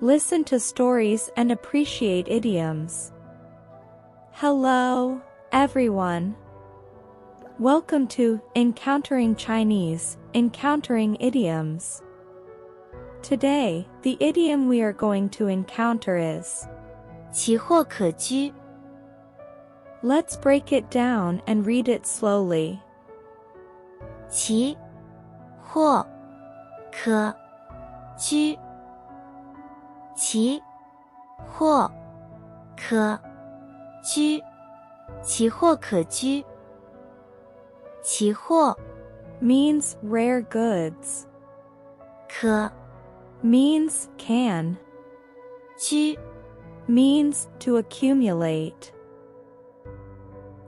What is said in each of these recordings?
Listen to stories and appreciate idioms. Hello, everyone. Welcome to Encountering Chinese, Encountering Idioms. Today, the idiom we are going to encounter is 奇货可居. Let's break it down and read it slowly. 奇货可居. 奇货可居. 奇货可居. 奇货 means rare goods. 可 means can. 居 means to accumulate.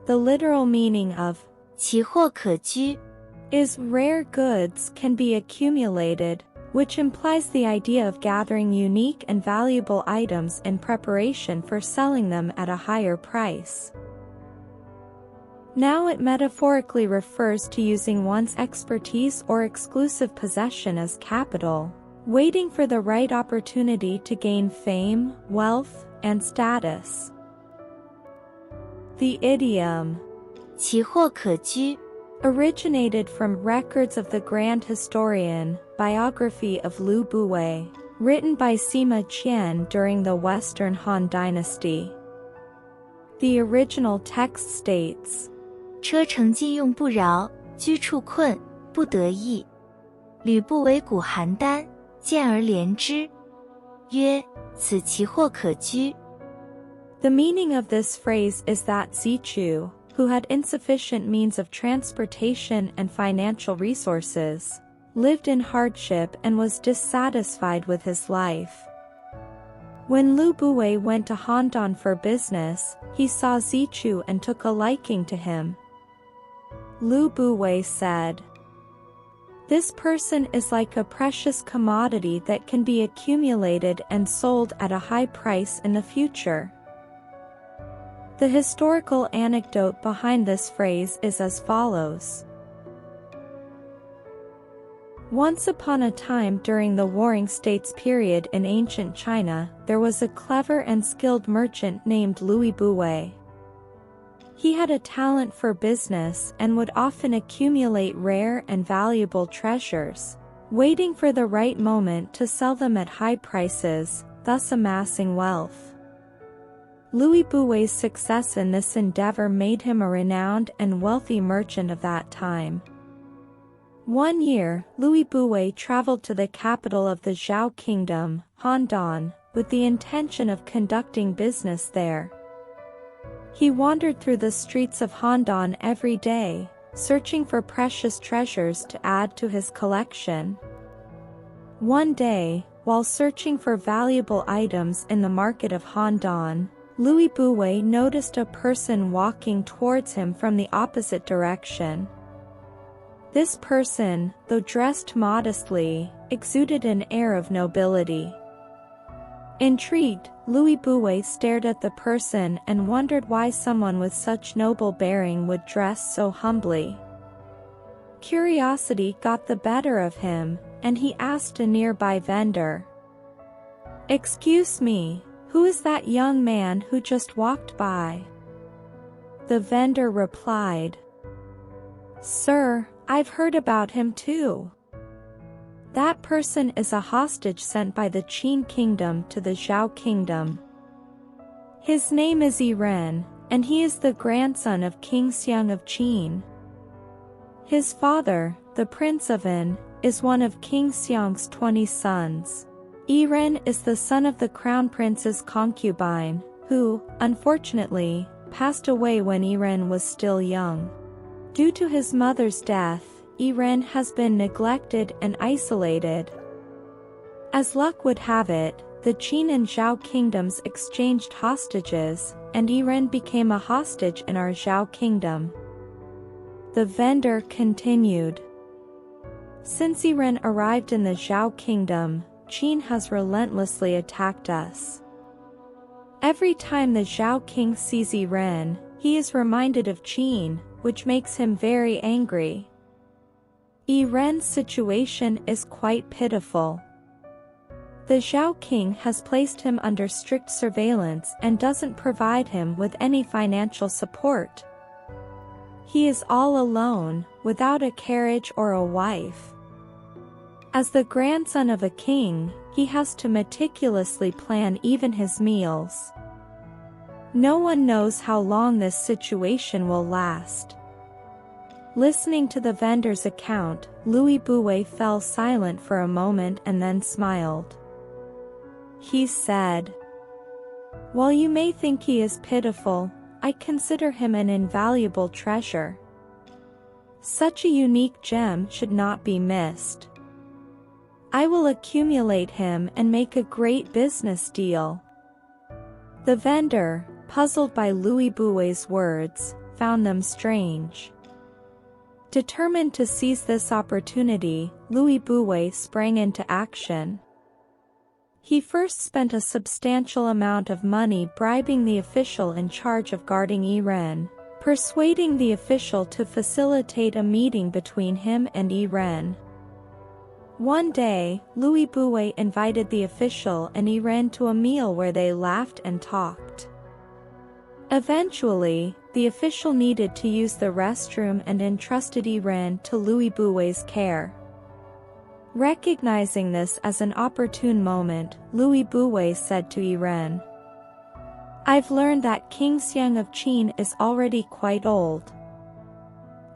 The literal meaning of 奇货可居 is rare goods can be accumulated, which implies the idea of gathering unique and valuable items in preparation for selling them at a higher price. Now it metaphorically refers to using one's expertise or exclusive possession as capital, waiting for the right opportunity to gain fame, wealth, and status. The idiom 奇货可居 originated from records of the Grand Historian, biography of Lu Buwei, written by Sima Qian during the Western Han Dynasty. The original text states, 车乘禁用不饶，居处困，不得意。吕不韦鼓邯郸，见而怜之，曰：此奇货可居。 The meaning of this phrase is that Zichu, who had insufficient means of transportation and financial resources, lived in hardship and was dissatisfied with his life. When Lu Buwei went to Handan for business, he saw Zichu and took a liking to him. Lu Buwei said, "This person is like a precious commodity that can be accumulated and sold at a high price in the future." The historical anecdote behind this phrase is as follows. Once upon a time during the Warring States period in ancient China, there was a clever and skilled merchant named Louis Buwei. He had a talent for business and would often accumulate rare and valuable treasures, waiting for the right moment to sell them at high prices, thus amassing wealth. Louis Buwei's success in this endeavor made him a renowned and wealthy merchant of that time. One year, Louis Buwei traveled to the capital of the Zhao Kingdom, Handan, with the intention of conducting business there. He wandered through the streets of Handan every day, searching for precious treasures to add to his collection. One day, while searching for valuable items in the market of Handan, Louis Buwei noticed a person walking towards him from the opposite direction. This person, though dressed modestly, exuded an air of nobility. Intrigued, Louis Buwei stared at the person and wondered why someone with such noble bearing would dress so humbly. Curiosity got the better of him, and he asked a nearby vendor, "Excuse me, who is that young man who just walked by?" The vendor replied, "Sir, I've heard about him too. That person is a hostage sent by the Qin kingdom to the Zhao kingdom. His name is Yiren, and he is the grandson of King Xiang of Qin. His father, the Prince of An, is one of King Xiang's 20 sons. Yiren is the son of the crown prince's concubine, who, unfortunately, passed away when Yiren was still young. Due to his mother's death, Yiren has been neglected and isolated. As luck would have it, the Qin and Zhao kingdoms exchanged hostages, and Yiren became a hostage in our Zhao kingdom." The vendor continued, "Since Yiren arrived in the Zhao kingdom, Qin has relentlessly attacked us. Every time the Zhao king sees Yiren, he is reminded of Qin, which makes him very angry. Yiren's situation is quite pitiful. The Zhao king has placed him under strict surveillance and doesn't provide him with any financial support. He is all alone, without a carriage or a wife. As the grandson of a king, he has to meticulously plan even his meals. No one knows how long this situation will last. Listening to the vendor's account, Louis Bouet fell silent for a moment and then smiled. He said, "While you may think he is pitiful, I consider him an invaluable treasure. Such a unique gem should not be missed. I will accumulate him and make a great business deal." The vendor, puzzled by Louis Bouet's words, found them strange. Determined to seize this opportunity, Louis Bouet sprang into action. He first spent a substantial amount of money bribing the official in charge of guarding Irene, persuading the official to facilitate a meeting between him and Irene. One day, Louis Bouet invited the official and Irene to a meal where they laughed and talked. Eventually, the official needed to use the restroom and entrusted Irene to Louis Bouet's care. Recognizing this as an opportune moment, Louis Bouet said to Irene, "I've learned that King Xiang of Qin is already quite old.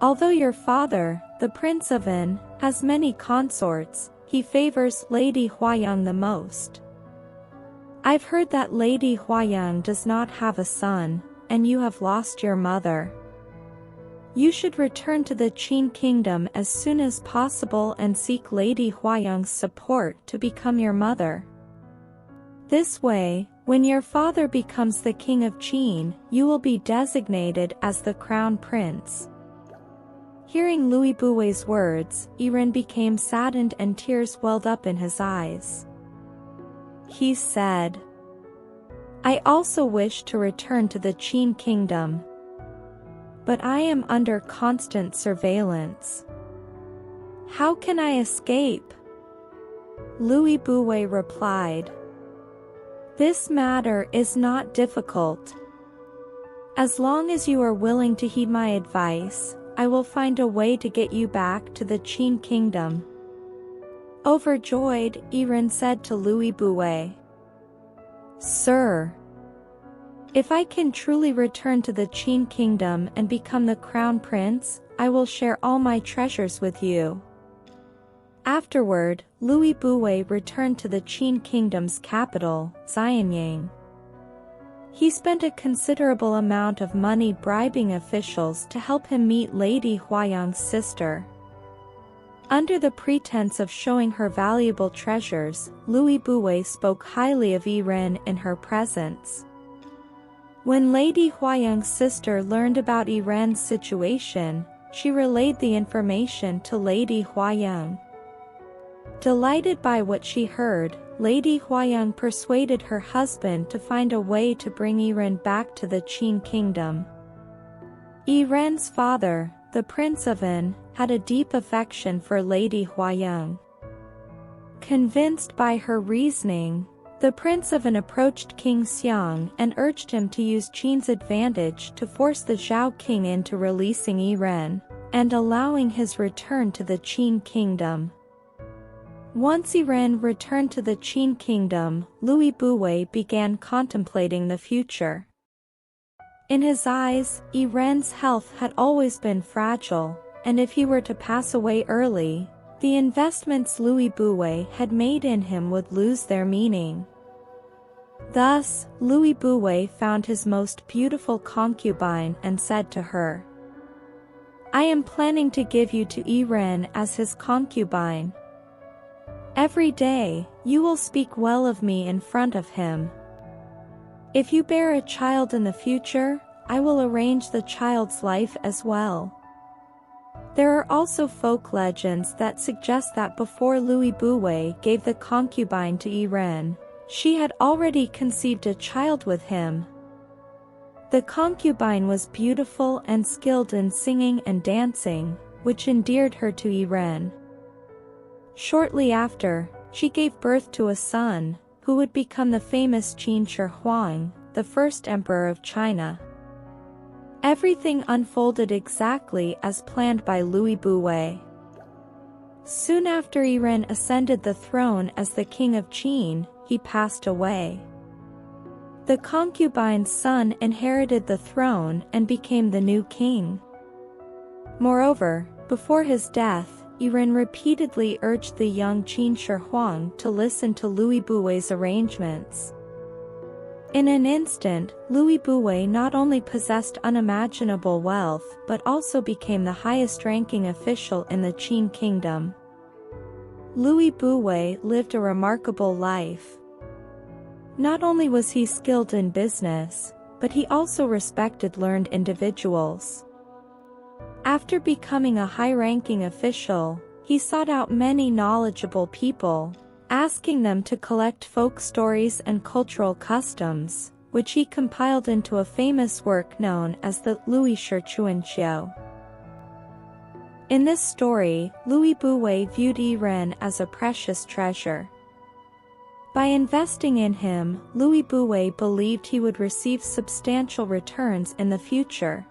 Although your father, the Prince of An, has many consorts, he favors Lady Huayang the most. I've heard that Lady Huayang does not have a son, and you have lost your mother. You should return to the Qin kingdom as soon as possible and seek Lady Huayang's support to become your mother. This way, when your father becomes the king of Qin, you will be designated as the crown prince." Hearing Louis Bouet's words, Irene became saddened and tears welled up in his eyes. He said, "I also wish to return to the Qin kingdom. But I am under constant surveillance. How can I escape?" Louis Bouet replied, "This matter is not difficult. As long as you are willing to heed my advice, I will find a way to get you back to the Qin kingdom." Overjoyed, Irene said to Louis Bouet, "Sir, if I can truly return to the Qin kingdom and become the crown prince, I will share all my treasures with you." Afterward, Louis Bouet returned to the Qin kingdom's capital, Xianyang. He spent a considerable amount of money bribing officials to help him meet Lady Huayang's sister. Under the pretense of showing her valuable treasures, Louis Bouet spoke highly of Irene in her presence. When Lady Huayang's sister learned about Irene's situation, she relayed the information to Lady Huayang. Delighted by what she heard, Lady Huayang persuaded her husband to find a way to bring Irene back to the Qin kingdom. Irene's father, the Prince of An, had a deep affection for Lady Huayang. Convinced by her reasoning, the Prince of An approached King Xiang and urged him to use Qin's advantage to force the Zhao king into releasing Irene, and allowing his return to the Qin kingdom. Once Irene returned to the Qin kingdom, Louis Bouet began contemplating the future. In his eyes, Irene's health had always been fragile, and if he were to pass away early, the investments Louis Bouet had made in him would lose their meaning. Thus, Louis Bouet found his most beautiful concubine and said to her, "I am planning to give you to Irene as his concubine. Every day, you will speak well of me in front of him. If you bear a child in the future, I will arrange the child's life as well." There are also folk legends that suggest that before Louis Bouet gave the concubine to Irene, she had already conceived a child with him. The concubine was beautiful and skilled in singing and dancing, which endeared her to Irene. Shortly after, she gave birth to a son, who would become the famous Qin Shi Huang, the first emperor of China. Everything unfolded exactly as planned by Louis Bouvet. Soon after Yiren ascended the throne as the king of Qin, he passed away. The concubine's son inherited the throne and became the new king. Moreover, before his death, Yiren repeatedly urged the young Qin Shi Huang to listen to Louis Bouvet's arrangements. In an instant, Louis Bouvet not only possessed unimaginable wealth but also became the highest-ranking official in the Qin kingdom. Louis Bouvet lived a remarkable life. Not only was he skilled in business, but he also respected learned individuals. After becoming a high-ranking official, he sought out many knowledgeable people, asking them to collect folk stories and cultural customs, which he compiled into a famous work known as the Louis Shirchuanqiu. In this story, Louis Bouvet viewed Yiren as a precious treasure. By investing in him, Louis Bouvet believed he would receive substantial returns in the future.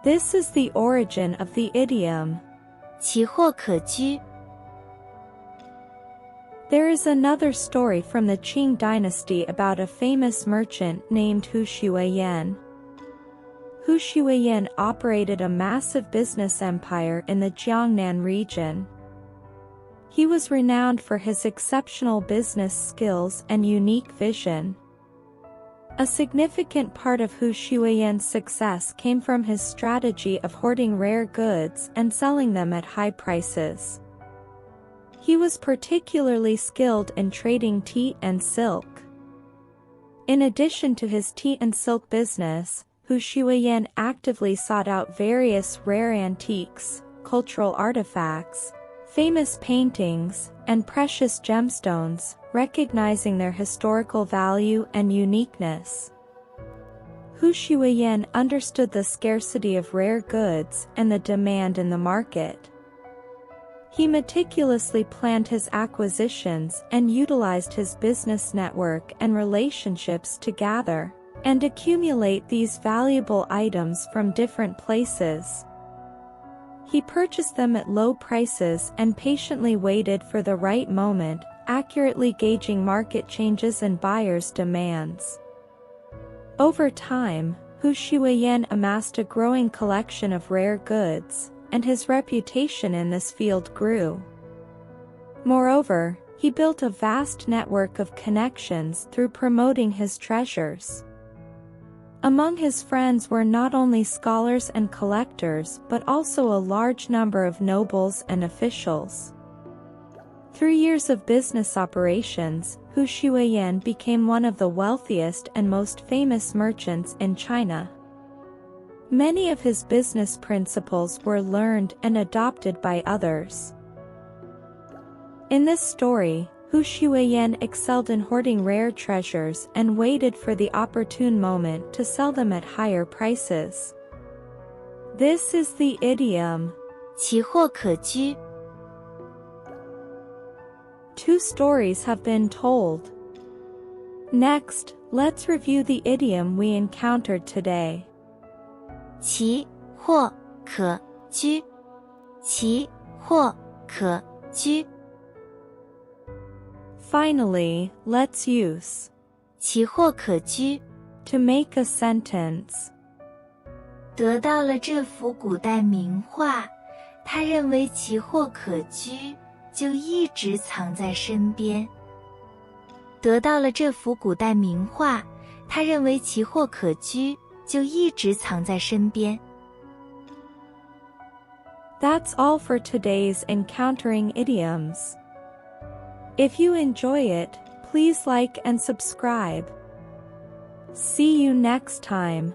This is the origin of the idiom, 奇货可居. There is another story from the Qing dynasty about a famous merchant named Hu Shuiyan. Hu Shuiyan operated a massive business empire in the Jiangnan region. He was renowned for his exceptional business skills and unique vision. A significant part of Hu Shuiyan's success came from his strategy of hoarding rare goods and selling them at high prices. He was particularly skilled in trading tea and silk. In addition to his tea and silk business, Hu Shuiyan actively sought out various rare antiques, cultural artifacts, famous paintings, and precious gemstones, recognizing their historical value and uniqueness. Hu Shuiyan understood the scarcity of rare goods and the demand in the market. He meticulously planned his acquisitions and utilized his business network and relationships to gather and accumulate these valuable items from different places. He purchased them at low prices and patiently waited for the right moment, accurately gauging market changes and buyers' demands. Over time, Hu Shuiyan amassed a growing collection of rare goods, and his reputation in this field grew. Moreover, he built a vast network of connections through promoting his treasures. Among his friends were not only scholars and collectors but also a large number of nobles and officials. Through years of business operations, Hu Shuiyan became one of the wealthiest and most famous merchants in China. Many of his business principles were learned and adopted by others. In this story, Hu Shuiyan excelled in hoarding rare treasures and waited for the opportune moment to sell them at higher prices. This is the idiom, 奇货可居. Two stories have been told. Next, let's review the idiom we encountered today. 奇货可居. 奇货可居. Finally, let's use 奇货可居 to make a sentence. 得到了这幅古代名画，他认为奇货可居，就一直藏在身边。得到了这幅古代名画，他认为奇货可居，就一直藏在身边。That's all for today's Encountering Idioms. If you enjoy it, please like and subscribe. See you next time.